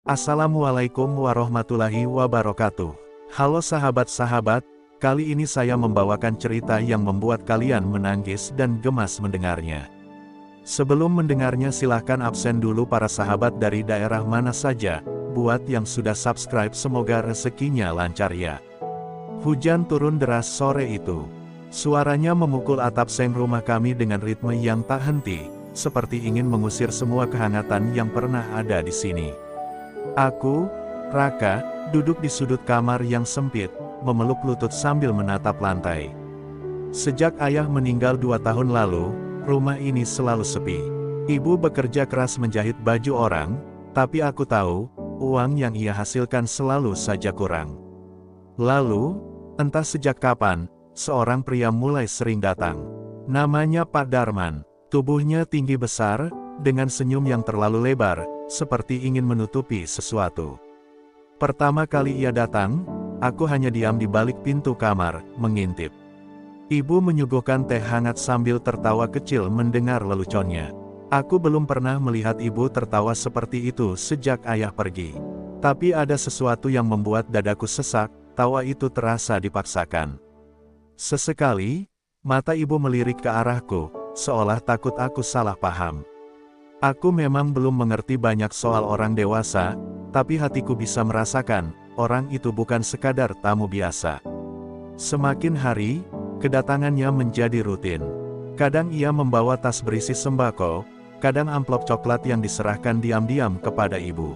Assalamualaikum warahmatullahi wabarakatuh. Halo sahabat-sahabat, kali ini saya membawakan cerita yang membuat kalian menangis dan gemas mendengarnya. Sebelum mendengarnya silahkan absen dulu para sahabat dari daerah mana saja. Buat yang sudah subscribe semoga rezekinya lancar ya. Hujan turun deras sore itu. Suaranya memukul atap seng rumah kami dengan ritme yang tak henti, seperti ingin mengusir semua kehangatan yang pernah ada di sini. Aku, Raka, duduk di sudut kamar yang sempit, memeluk lutut sambil menatap lantai. Sejak ayah meninggal 2 tahun lalu, rumah ini selalu sepi. Ibu bekerja keras menjahit baju orang, tapi aku tahu, uang yang ia hasilkan selalu saja kurang. Lalu, entah sejak kapan, seorang pria mulai sering datang. Namanya Pak Darman. Tubuhnya tinggi besar, dengan senyum yang terlalu lebar, seperti ingin menutupi sesuatu. Pertama kali ia datang, aku hanya diam di balik pintu kamar, mengintip. Ibu menyuguhkan teh hangat sambil tertawa kecil mendengar leluconnya. Aku belum pernah melihat ibu tertawa seperti itu sejak ayah pergi. Tapi ada sesuatu yang membuat dadaku sesak, tawa itu terasa dipaksakan. Sesekali, mata ibu melirik ke arahku, seolah takut aku salah paham. Aku memang belum mengerti banyak soal orang dewasa, tapi hatiku bisa merasakan, orang itu bukan sekadar tamu biasa. Semakin hari, kedatangannya menjadi rutin. Kadang ia membawa tas berisi sembako, kadang amplop coklat yang diserahkan diam-diam kepada ibu.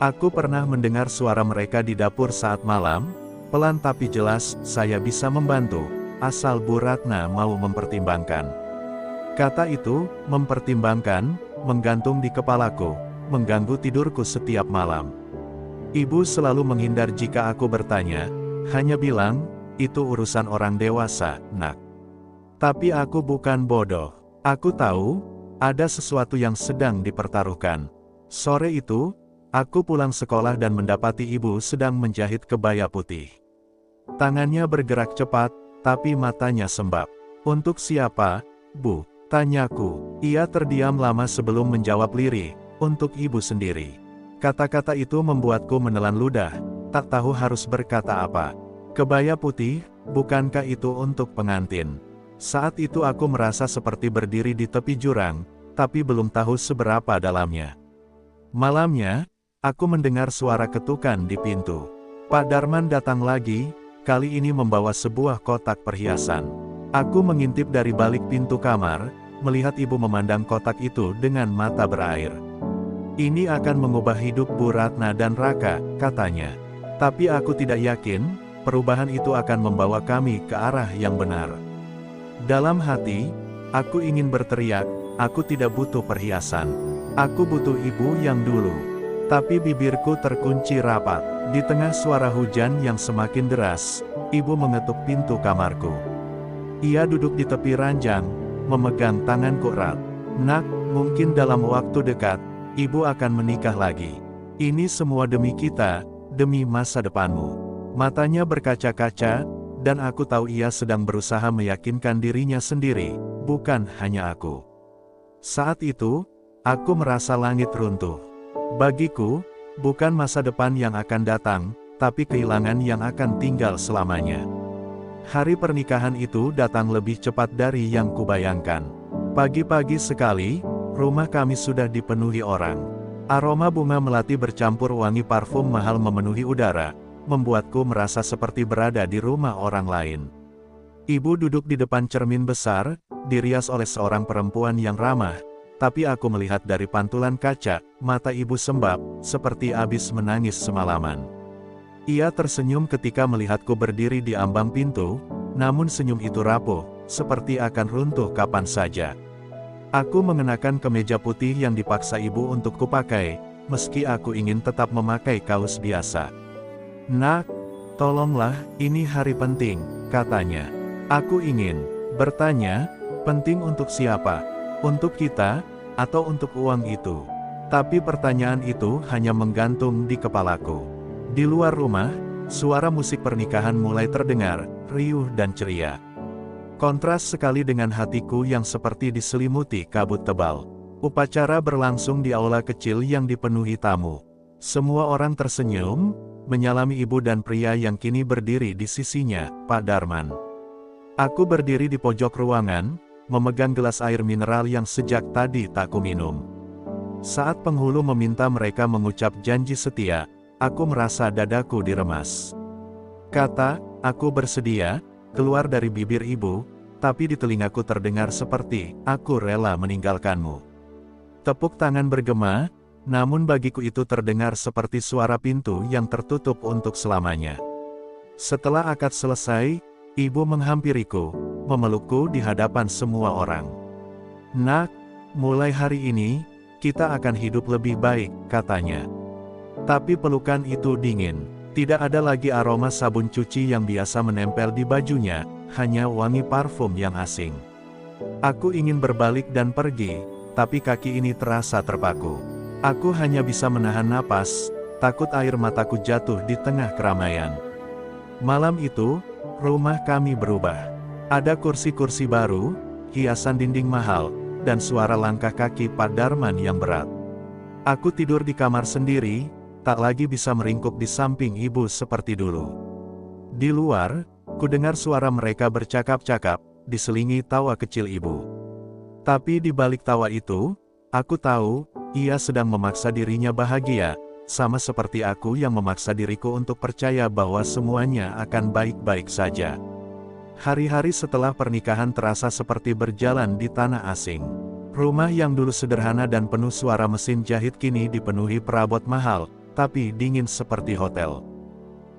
Aku pernah mendengar suara mereka di dapur saat malam, pelan tapi jelas, saya bisa membantu, asal Bu Ratna mau mempertimbangkan. Kata itu, mempertimbangkan, menggantung di kepalaku, mengganggu tidurku setiap malam. Ibu selalu menghindar jika aku bertanya, hanya bilang, itu urusan orang dewasa, nak. Tapi aku bukan bodoh. Aku tahu, ada sesuatu yang sedang dipertaruhkan. Sore itu, aku pulang sekolah dan mendapati ibu sedang menjahit kebaya putih. Tangannya bergerak cepat, tapi matanya sembab. Untuk siapa, Bu? Tanyaku. Ia terdiam lama sebelum menjawab lirih, untuk ibu sendiri. Kata-kata itu membuatku menelan ludah, tak tahu harus berkata apa. Kebaya putih, bukankah itu untuk pengantin? Saat itu aku merasa seperti berdiri di tepi jurang, tapi belum tahu seberapa dalamnya. Malamnya, aku mendengar suara ketukan di pintu. Pak Darman datang lagi, kali ini membawa sebuah kotak perhiasan. Aku mengintip dari balik pintu kamar, melihat ibu memandang kotak itu dengan mata berair. Ini akan mengubah hidup Bu Ratna dan Raka, katanya. Tapi aku tidak yakin, perubahan itu akan membawa kami ke arah yang benar. Dalam hati, aku ingin berteriak, aku tidak butuh perhiasan. Aku butuh ibu yang dulu. Tapi bibirku terkunci rapat. Di tengah suara hujan yang semakin deras, ibu mengetuk pintu kamarku. Ia duduk di tepi ranjang, memegang tanganku erat. Nak, mungkin dalam waktu dekat, ibu akan menikah lagi. Ini semua demi kita, demi masa depanmu. Matanya berkaca-kaca, dan aku tahu ia sedang berusaha meyakinkan dirinya sendiri, bukan hanya aku. Saat itu, aku merasa langit runtuh. Bagiku, bukan masa depan yang akan datang, tapi kehilangan yang akan tinggal selamanya. Hari pernikahan itu datang lebih cepat dari yang kubayangkan. Pagi-pagi sekali, rumah kami sudah dipenuhi orang. Aroma bunga melati bercampur wangi parfum mahal memenuhi udara, membuatku merasa seperti berada di rumah orang lain. Ibu duduk di depan cermin besar, dirias oleh seorang perempuan yang ramah, tapi aku melihat dari pantulan kaca, mata ibu sembab, seperti habis menangis semalaman. Ia tersenyum ketika melihatku berdiri di ambang pintu, namun senyum itu rapuh, seperti akan runtuh kapan saja. Aku mengenakan kemeja putih yang dipaksa ibu untuk kupakai, meski aku ingin tetap memakai kaos biasa. Nak, tolonglah, ini hari penting, katanya. Aku ingin bertanya, penting untuk siapa? Untuk kita, atau untuk uang itu? Tapi pertanyaan itu hanya menggantung di kepalaku. Di luar rumah, suara musik pernikahan mulai terdengar, riuh dan ceria. Kontras sekali dengan hatiku yang seperti diselimuti kabut tebal. Upacara berlangsung di aula kecil yang dipenuhi tamu. Semua orang tersenyum, menyalami ibu dan pria yang kini berdiri di sisinya, Pak Darman. Aku berdiri di pojok ruangan, memegang gelas air mineral yang sejak tadi tak kuminum. Saat penghulu meminta mereka mengucap janji setia, aku merasa dadaku diremas. Kata, "Aku bersedia," keluar dari bibir ibu, tapi di telingaku terdengar seperti, "Aku rela meninggalkanmu." Tepuk tangan bergema, namun bagiku itu terdengar seperti suara pintu yang tertutup untuk selamanya. Setelah akad selesai, ibu menghampiriku, memelukku di hadapan semua orang. "Nak, mulai hari ini, kita akan hidup lebih baik," katanya. Tapi pelukan itu dingin. Tidak ada lagi aroma sabun cuci yang biasa menempel di bajunya, hanya wangi parfum yang asing. Aku ingin berbalik dan pergi, tapi kaki ini terasa terpaku. Aku hanya bisa menahan napas, takut air mataku jatuh di tengah keramaian. Malam itu, rumah kami berubah. Ada kursi-kursi baru, hiasan dinding mahal, dan suara langkah kaki Pak Darman yang berat. Aku tidur di kamar sendiri, tak lagi bisa meringkuk di samping ibu seperti dulu. Di luar, ku dengar suara mereka bercakap-cakap, diselingi tawa kecil ibu. Tapi di balik tawa itu, aku tahu, ia sedang memaksa dirinya bahagia, sama seperti aku yang memaksa diriku untuk percaya bahwa semuanya akan baik-baik saja. Hari-hari setelah pernikahan terasa seperti berjalan di tanah asing. Rumah yang dulu sederhana dan penuh suara mesin jahit kini dipenuhi perabot mahal, tapi dingin seperti hotel.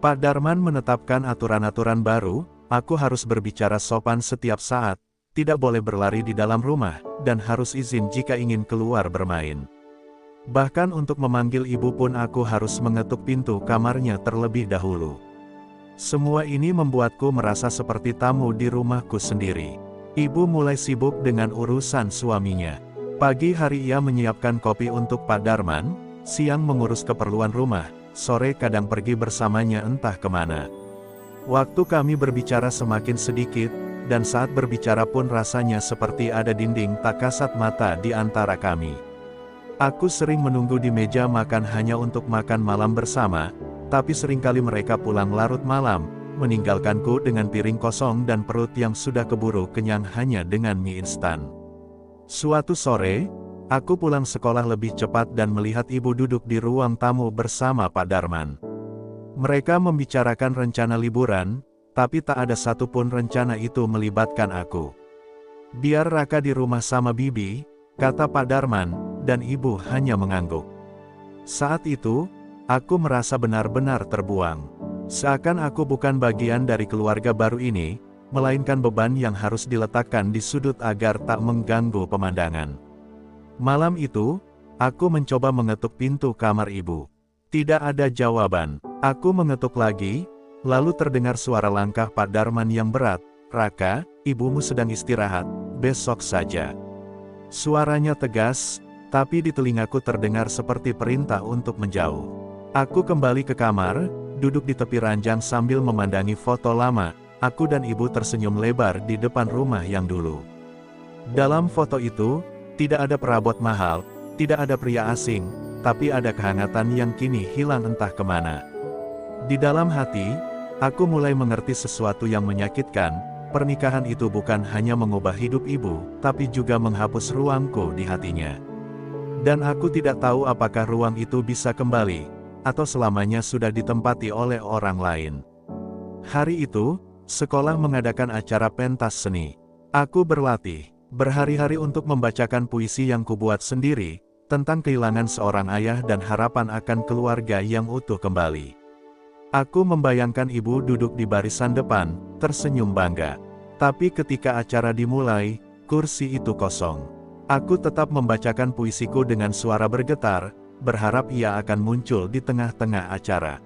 Pak Darman menetapkan aturan-aturan baru, aku harus berbicara sopan setiap saat, tidak boleh berlari di dalam rumah, dan harus izin jika ingin keluar bermain. Bahkan untuk memanggil ibu pun aku harus mengetuk pintu kamarnya terlebih dahulu. Semua ini membuatku merasa seperti tamu di rumahku sendiri. Ibu mulai sibuk dengan urusan suaminya. Pagi hari ia menyiapkan kopi untuk Pak Darman, siang mengurus keperluan rumah, sore kadang pergi bersamanya entah kemana. Waktu kami berbicara semakin sedikit, dan saat berbicara pun rasanya seperti ada dinding tak kasat mata di antara kami. Aku sering menunggu di meja makan hanya untuk makan malam bersama, tapi seringkali mereka pulang larut malam, meninggalkanku dengan piring kosong dan perut yang sudah keburu kenyang hanya dengan mie instan. Suatu sore, aku pulang sekolah lebih cepat dan melihat ibu duduk di ruang tamu bersama Pak Darman. Mereka membicarakan rencana liburan, tapi tak ada satupun rencana itu melibatkan aku. "Biar Raka di rumah sama Bibi," kata Pak Darman, dan ibu hanya mengangguk. Saat itu, aku merasa benar-benar terbuang. Seakan aku bukan bagian dari keluarga baru ini, melainkan beban yang harus diletakkan di sudut agar tak mengganggu pemandangan. Malam itu, aku mencoba mengetuk pintu kamar ibu. Tidak ada jawaban. Aku mengetuk lagi, lalu terdengar suara langkah Pak Darman yang berat. "Raka, ibumu sedang istirahat, besok saja." Suaranya tegas, tapi di telingaku terdengar seperti perintah untuk menjauh. Aku kembali ke kamar, duduk di tepi ranjang sambil memandangi foto lama. Aku dan ibu tersenyum lebar di depan rumah yang dulu. Dalam foto itu, tidak ada perabot mahal, tidak ada pria asing, tapi ada kehangatan yang kini hilang entah kemana. Di dalam hati, aku mulai mengerti sesuatu yang menyakitkan. Pernikahan itu bukan hanya mengubah hidup ibu, tapi juga menghapus ruangku di hatinya. Dan aku tidak tahu apakah ruang itu bisa kembali, atau selamanya sudah ditempati oleh orang lain. Hari itu, sekolah mengadakan acara pentas seni. Aku berlatih, berhari-hari untuk membacakan puisi yang kubuat sendiri, tentang kehilangan seorang ayah dan harapan akan keluarga yang utuh kembali. Aku membayangkan ibu duduk di barisan depan, tersenyum bangga. Tapi ketika acara dimulai, kursi itu kosong. Aku tetap membacakan puisiku dengan suara bergetar, berharap ia akan muncul di tengah-tengah acara.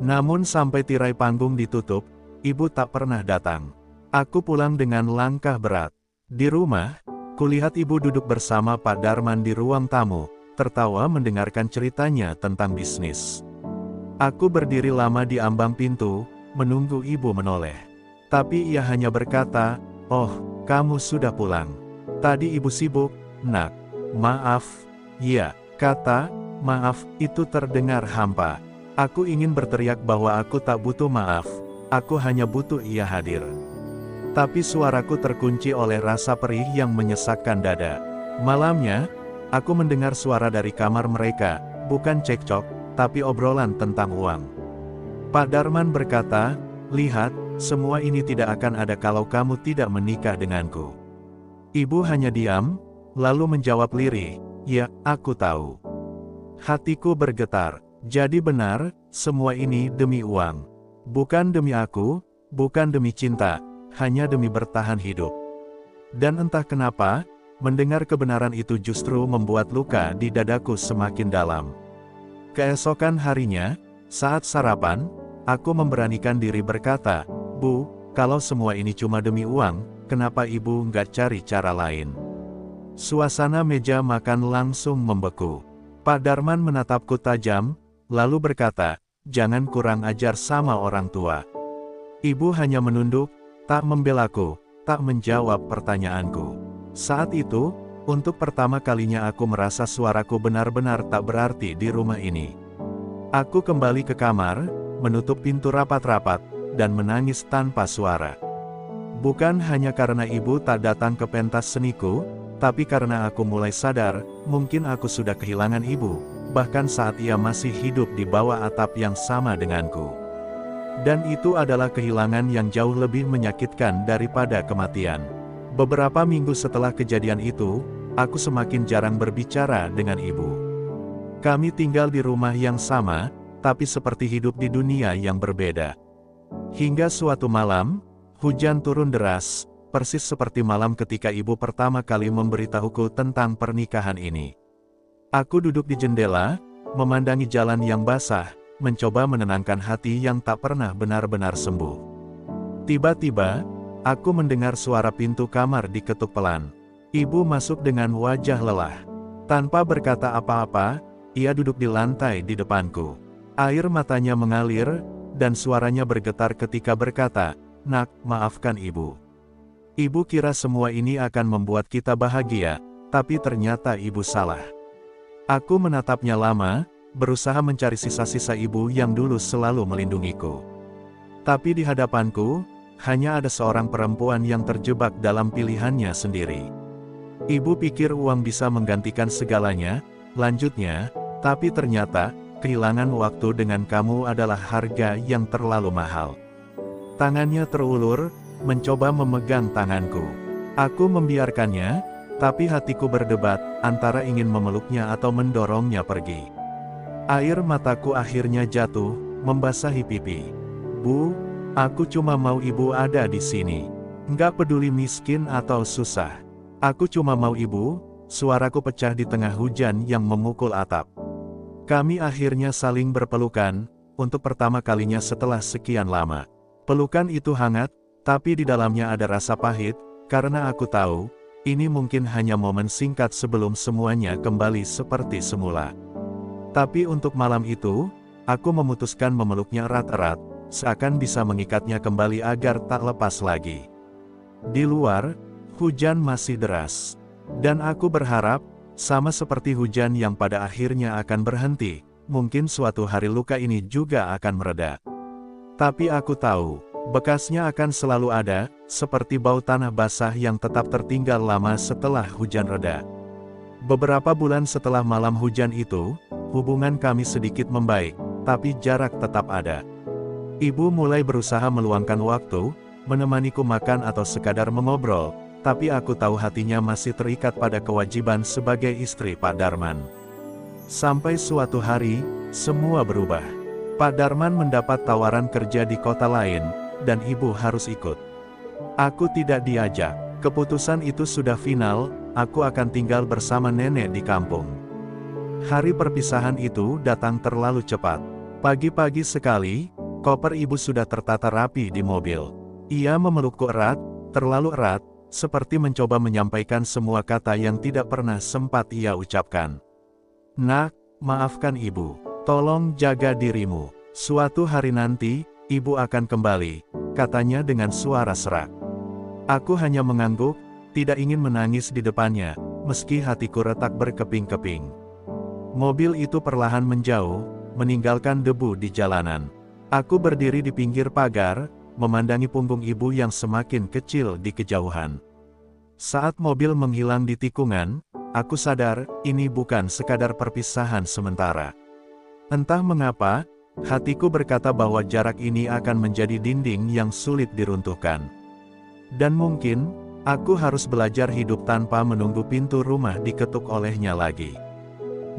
Namun sampai tirai panggung ditutup, ibu tak pernah datang. Aku pulang dengan langkah berat. Di rumah, kulihat ibu duduk bersama Pak Darman di ruang tamu, tertawa mendengarkan ceritanya tentang bisnis. Aku berdiri lama di ambang pintu, menunggu ibu menoleh. Tapi ia hanya berkata, "Oh, kamu sudah pulang. Tadi ibu sibuk, Nak." "Maaf." "Ya," kata maaf, itu terdengar hampa. Aku ingin berteriak bahwa aku tak butuh maaf. Aku hanya butuh ia hadir. Tapi suaraku terkunci oleh rasa perih yang menyesakkan dada. Malamnya, aku mendengar suara dari kamar mereka, bukan cekcok, tapi obrolan tentang uang. Pak Darman berkata, "Lihat, semua ini tidak akan ada kalau kamu tidak menikah denganku." Ibu hanya diam, lalu menjawab lirih, "Ya, aku tahu." Hatiku bergetar. Jadi benar, semua ini demi uang. Bukan demi aku, bukan demi cinta, hanya demi bertahan hidup. Dan entah kenapa, mendengar kebenaran itu justru membuat luka di dadaku semakin dalam. Keesokan harinya, saat sarapan, aku memberanikan diri berkata, "Bu, kalau semua ini cuma demi uang, kenapa ibu nggak cari cara lain?" Suasana meja makan langsung membeku. Pak Darman menatapku tajam, lalu berkata, "Jangan kurang ajar sama orang tua." Ibu hanya menunduk, tak membelaku, tak menjawab pertanyaanku. Saat itu, untuk pertama kalinya aku merasa suaraku benar-benar tak berarti di rumah ini. Aku kembali ke kamar, menutup pintu rapat-rapat, dan menangis tanpa suara. Bukan hanya karena ibu tak datang ke pentas seniku, tapi karena aku mulai sadar, mungkin aku sudah kehilangan ibu, bahkan saat ia masih hidup di bawah atap yang sama denganku. Dan itu adalah kehilangan yang jauh lebih menyakitkan daripada kematian. Beberapa minggu setelah kejadian itu, aku semakin jarang berbicara dengan ibu. Kami tinggal di rumah yang sama, tapi seperti hidup di dunia yang berbeda. Hingga suatu malam, hujan turun deras, persis seperti malam ketika ibu pertama kali memberitahuku tentang pernikahan ini. Aku duduk di jendela, memandangi jalan yang basah, mencoba menenangkan hati yang tak pernah benar-benar sembuh. Tiba-tiba, aku mendengar suara pintu kamar diketuk pelan. Ibu masuk dengan wajah lelah. Tanpa berkata apa-apa, ia duduk di lantai di depanku. Air matanya mengalir, dan suaranya bergetar ketika berkata, "Nak, maafkan ibu. Ibu kira semua ini akan membuat kita bahagia, tapi ternyata ibu salah." Aku menatapnya lama, berusaha mencari sisa-sisa ibu yang dulu selalu melindungiku. Tapi di hadapanku, hanya ada seorang perempuan yang terjebak dalam pilihannya sendiri. Ibu pikir uang bisa menggantikan segalanya, lanjutnya, tapi ternyata, kehilangan waktu dengan kamu adalah harga yang terlalu mahal. Tangannya terulur, mencoba memegang tanganku. Aku membiarkannya, tapi hatiku berdebat, antara ingin memeluknya atau mendorongnya pergi. Air mataku akhirnya jatuh, membasahi pipi. "Bu, aku cuma mau ibu ada di sini. Nggak peduli miskin atau susah. Aku cuma mau ibu." Suaraku pecah di tengah hujan yang memukul atap. Kami akhirnya saling berpelukan, untuk pertama kalinya setelah sekian lama. Pelukan itu hangat, tapi di dalamnya ada rasa pahit, karena aku tahu, ini mungkin hanya momen singkat sebelum semuanya kembali seperti semula. Tapi untuk malam itu, aku memutuskan memeluknya erat-erat, seakan bisa mengikatnya kembali agar tak lepas lagi. Di luar, hujan masih deras. Dan aku berharap, sama seperti hujan yang pada akhirnya akan berhenti, mungkin suatu hari luka ini juga akan mereda. Tapi aku tahu, bekasnya akan selalu ada, seperti bau tanah basah yang tetap tertinggal lama setelah hujan reda. Beberapa bulan setelah malam hujan itu, hubungan kami sedikit membaik, tapi jarak tetap ada. Ibu mulai berusaha meluangkan waktu, menemaniku makan atau sekadar mengobrol, tapi aku tahu hatinya masih terikat pada kewajiban sebagai istri Pak Darman. Sampai suatu hari, semua berubah. Pak Darman mendapat tawaran kerja di kota lain, dan ibu harus ikut. Aku tidak diajak. Keputusan itu sudah final, aku akan tinggal bersama nenek di kampung. Hari perpisahan itu datang terlalu cepat. Pagi-pagi sekali, koper ibu sudah tertata rapi di mobil. Ia memelukku erat, terlalu erat, seperti mencoba menyampaikan semua kata yang tidak pernah sempat ia ucapkan. "Nak, maafkan ibu. Tolong jaga dirimu. Suatu hari nanti, ibu akan kembali," katanya dengan suara serak. Aku hanya mengangguk, tidak ingin menangis di depannya, meski hatiku retak berkeping-keping. Mobil itu perlahan menjauh, meninggalkan debu di jalanan. Aku berdiri di pinggir pagar, memandangi punggung ibu yang semakin kecil di kejauhan. Saat mobil menghilang di tikungan, aku sadar, ini bukan sekadar perpisahan sementara. Entah mengapa, hatiku berkata bahwa jarak ini akan menjadi dinding yang sulit diruntuhkan. Dan mungkin, aku harus belajar hidup tanpa menunggu pintu rumah diketuk olehnya lagi.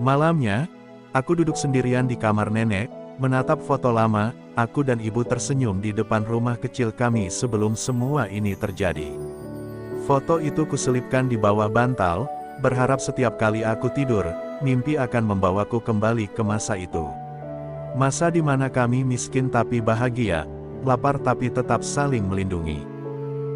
Malamnya, aku duduk sendirian di kamar nenek, menatap foto lama. Aku dan ibu tersenyum di depan rumah kecil kami sebelum semua ini terjadi. Foto itu kuselipkan di bawah bantal, berharap setiap kali aku tidur, mimpi akan membawaku kembali ke masa itu. Masa di mana kami miskin tapi bahagia, lapar tapi tetap saling melindungi.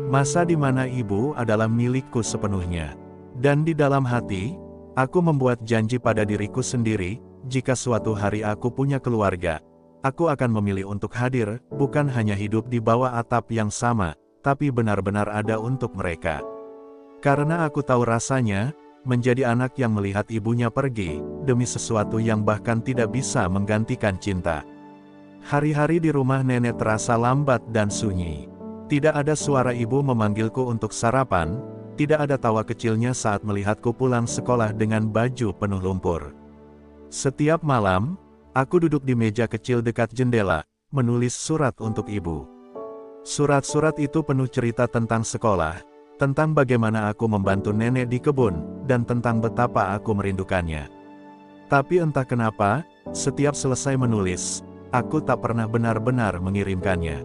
Masa di mana ibu adalah milikku sepenuhnya. Dan di dalam hati, aku membuat janji pada diriku sendiri, jika suatu hari aku punya keluarga, aku akan memilih untuk hadir, bukan hanya hidup di bawah atap yang sama, tapi benar-benar ada untuk mereka. Karena aku tahu rasanya, menjadi anak yang melihat ibunya pergi, demi sesuatu yang bahkan tidak bisa menggantikan cinta. Hari-hari di rumah nenek terasa lambat dan sunyi. Tidak ada suara ibu memanggilku untuk sarapan, tidak ada tawa kecilnya saat melihatku pulang sekolah dengan baju penuh lumpur. Setiap malam, aku duduk di meja kecil dekat jendela, menulis surat untuk ibu. Surat-surat itu penuh cerita tentang sekolah, tentang bagaimana aku membantu nenek di kebun, dan tentang betapa aku merindukannya. Tapi entah kenapa, setiap selesai menulis, aku tak pernah benar-benar mengirimkannya.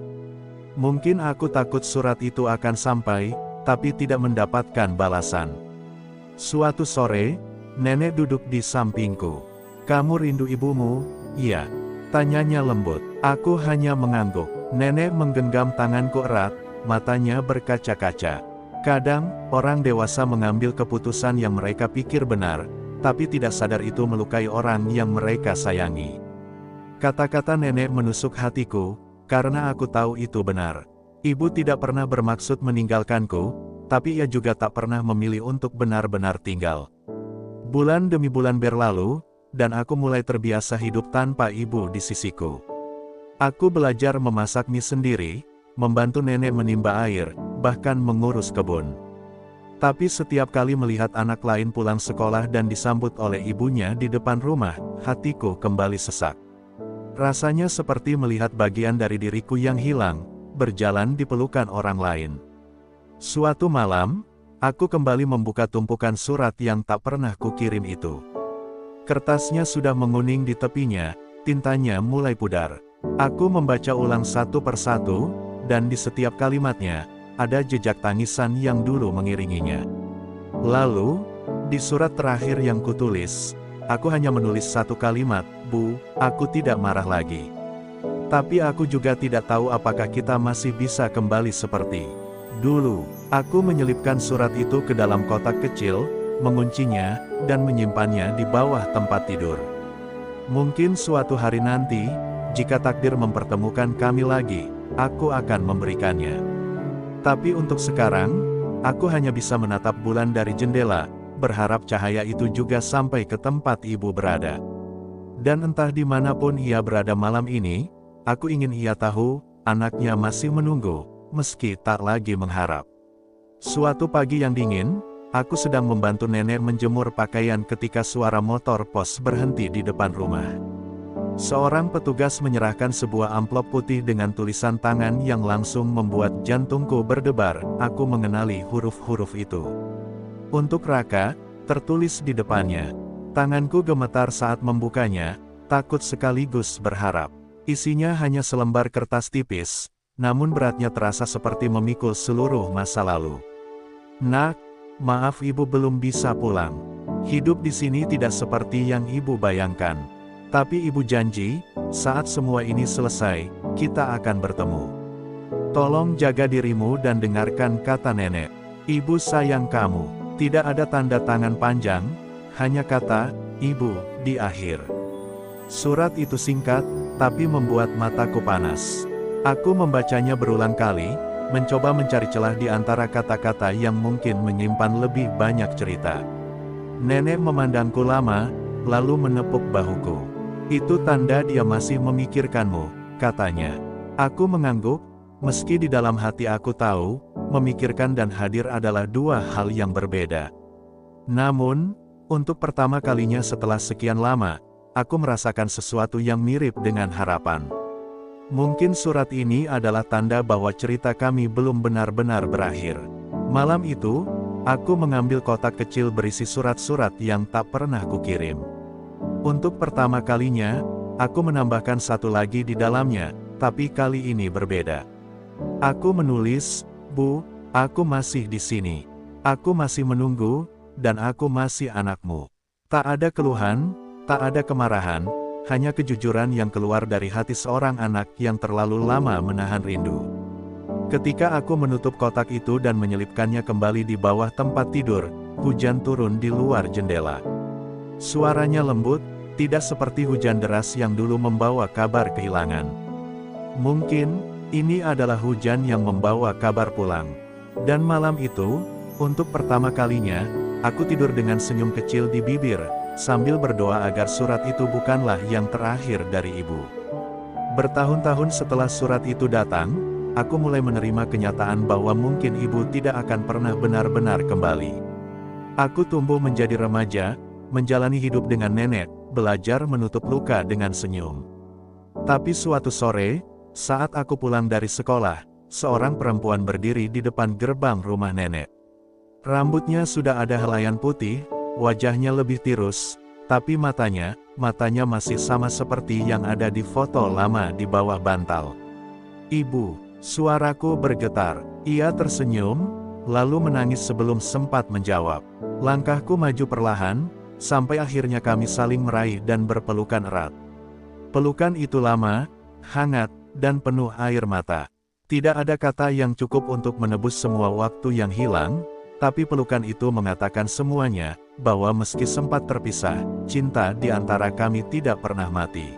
Mungkin aku takut surat itu akan sampai, tapi tidak mendapatkan balasan. Suatu sore, nenek duduk di sampingku. "Kamu rindu ibumu?" "Iya," tanyanya lembut. Aku hanya mengangguk. Nenek menggenggam tanganku erat, matanya berkaca-kaca. Kadang, orang dewasa mengambil keputusan yang mereka pikir benar, tapi tidak sadar itu melukai orang yang mereka sayangi. Kata-kata nenek menusuk hatiku, karena aku tahu itu benar. Ibu tidak pernah bermaksud meninggalkanku, tapi ia juga tak pernah memilih untuk benar-benar tinggal. Bulan demi bulan berlalu, dan aku mulai terbiasa hidup tanpa ibu di sisiku. Aku belajar memasak mie sendiri, membantu nenek menimba air, bahkan mengurus kebun. Tapi setiap kali melihat anak lain pulang sekolah dan disambut oleh ibunya di depan rumah, hatiku kembali sesak. Rasanya seperti melihat bagian dari diriku yang hilang, berjalan di pelukan orang lain. Suatu malam, aku kembali membuka tumpukan surat yang tak pernah kukirim itu. Kertasnya sudah menguning di tepinya, tintanya mulai pudar. Aku membaca ulang satu persatu, dan di setiap kalimatnya, ada jejak tangisan yang dulu mengiringinya. Lalu, di surat terakhir yang kutulis, aku hanya menulis satu kalimat, "Bu, aku tidak marah lagi." Tapi aku juga tidak tahu apakah kita masih bisa kembali seperti dulu. Aku menyelipkan surat itu ke dalam kotak kecil, menguncinya, dan menyimpannya di bawah tempat tidur. Mungkin suatu hari nanti, jika takdir mempertemukan kami lagi, aku akan memberikannya. Tapi untuk sekarang, aku hanya bisa menatap bulan dari jendela, berharap cahaya itu juga sampai ke tempat ibu berada. Dan entah dimanapun ia berada malam ini, aku ingin ia tahu, anaknya masih menunggu, meski tak lagi mengharap. Suatu pagi yang dingin, aku sedang membantu nenek menjemur pakaian ketika suara motor pos berhenti di depan rumah. Seorang petugas menyerahkan sebuah amplop putih dengan tulisan tangan yang langsung membuat jantungku berdebar. Aku mengenali huruf-huruf itu. Untuk Raka, tertulis di depannya. Tanganku gemetar saat membukanya, takut sekaligus berharap. Isinya hanya selembar kertas tipis, namun beratnya terasa seperti memikul seluruh masa lalu. "Nak, maaf ibu belum bisa pulang. Hidup di sini tidak seperti yang ibu bayangkan. Tapi ibu janji, saat semua ini selesai, kita akan bertemu. Tolong jaga dirimu dan dengarkan kata nenek. Ibu sayang kamu." Tidak ada tanda tangan panjang, hanya kata, "Ibu," di akhir. Surat itu singkat, tapi membuat mataku panas. Aku membacanya berulang kali, mencoba mencari celah di antara kata-kata yang mungkin menyimpan lebih banyak cerita. Nenek memandangku lama, lalu menepuk bahuku. Itu tanda dia masih memikirkanmu, katanya. Aku mengangguk, meski di dalam hati aku tahu, memikirkan dan hadir adalah dua hal yang berbeda. Namun, untuk pertama kalinya setelah sekian lama, aku merasakan sesuatu yang mirip dengan harapan. Mungkin surat ini adalah tanda bahwa cerita kami belum benar-benar berakhir. Malam itu, aku mengambil kotak kecil berisi surat-surat yang tak pernah kukirim. Untuk pertama kalinya, aku menambahkan satu lagi di dalamnya, tapi kali ini berbeda. Aku menulis, "Bu, aku masih di sini. Aku masih menunggu, dan aku masih anakmu." Tak ada keluhan, tak ada kemarahan, hanya kejujuran yang keluar dari hati seorang anak yang terlalu lama menahan rindu. Ketika aku menutup kotak itu dan menyelipkannya kembali di bawah tempat tidur, hujan turun di luar jendela. Suaranya lembut, tidak seperti hujan deras yang dulu membawa kabar kehilangan. Mungkin, ini adalah hujan yang membawa kabar pulang. Dan malam itu, untuk pertama kalinya, aku tidur dengan senyum kecil di bibir, sambil berdoa agar surat itu bukanlah yang terakhir dari ibu. Bertahun-tahun setelah surat itu datang, aku mulai menerima kenyataan bahwa mungkin ibu tidak akan pernah benar-benar kembali. Aku tumbuh menjadi remaja, menjalani hidup dengan nenek, belajar menutup luka dengan senyum. Tapi suatu sore, saat aku pulang dari sekolah, seorang perempuan berdiri di depan gerbang rumah nenek. Rambutnya sudah ada helaian putih, wajahnya lebih tirus, tapi matanya masih sama seperti yang ada di foto lama di bawah bantal. "Ibu," suaraku bergetar. Ia tersenyum, lalu menangis sebelum sempat menjawab. Langkahku maju perlahan, sampai akhirnya kami saling meraih dan berpelukan erat. Pelukan itu lama, hangat, dan penuh air mata. Tidak ada kata yang cukup untuk menebus semua waktu yang hilang, tapi pelukan itu mengatakan semuanya, bahwa meski sempat terpisah, cinta di antara kami tidak pernah mati.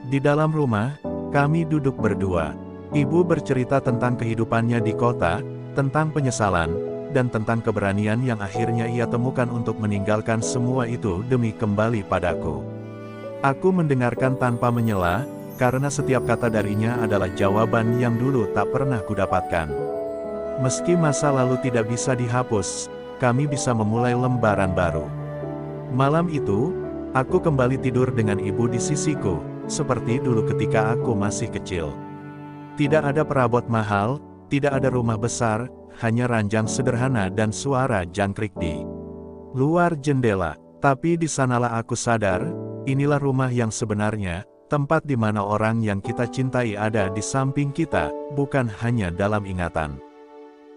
Di dalam rumah, kami duduk berdua. Ibu bercerita tentang kehidupannya di kota, tentang penyesalan, dan tentang keberanian yang akhirnya ia temukan untuk meninggalkan semua itu demi kembali padaku. Aku mendengarkan tanpa menyela, karena setiap kata darinya adalah jawaban yang dulu tak pernah kudapatkan. Meski masa lalu tidak bisa dihapus, kami bisa memulai lembaran baru. Malam itu, aku kembali tidur dengan ibu di sisiku, seperti dulu ketika aku masih kecil. Tidak ada perabot mahal, tidak ada rumah besar, hanya ranjang sederhana dan suara jangkrik di luar jendela. Tapi di sanalah aku sadar, inilah rumah yang sebenarnya, tempat di mana orang yang kita cintai ada di samping kita, bukan hanya dalam ingatan.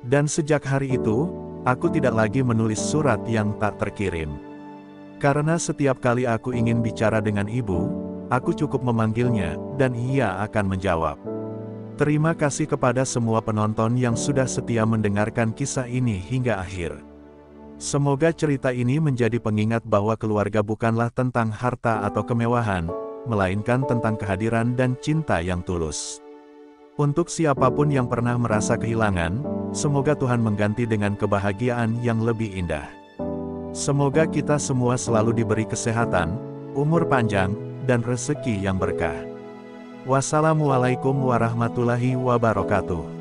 Dan sejak hari itu, aku tidak lagi menulis surat yang tak terkirim. Karena setiap kali aku ingin bicara dengan ibu, aku cukup memanggilnya, dan ia akan menjawab. Terima kasih kepada semua penonton yang sudah setia mendengarkan kisah ini hingga akhir. Semoga cerita ini menjadi pengingat bahwa keluarga bukanlah tentang harta atau kemewahan, melainkan tentang kehadiran dan cinta yang tulus. Untuk siapapun yang pernah merasa kehilangan, semoga Tuhan mengganti dengan kebahagiaan yang lebih indah. Semoga kita semua selalu diberi kesehatan, umur panjang, dan rezeki yang berkah. Wassalamualaikum warahmatullahi wabarakatuh.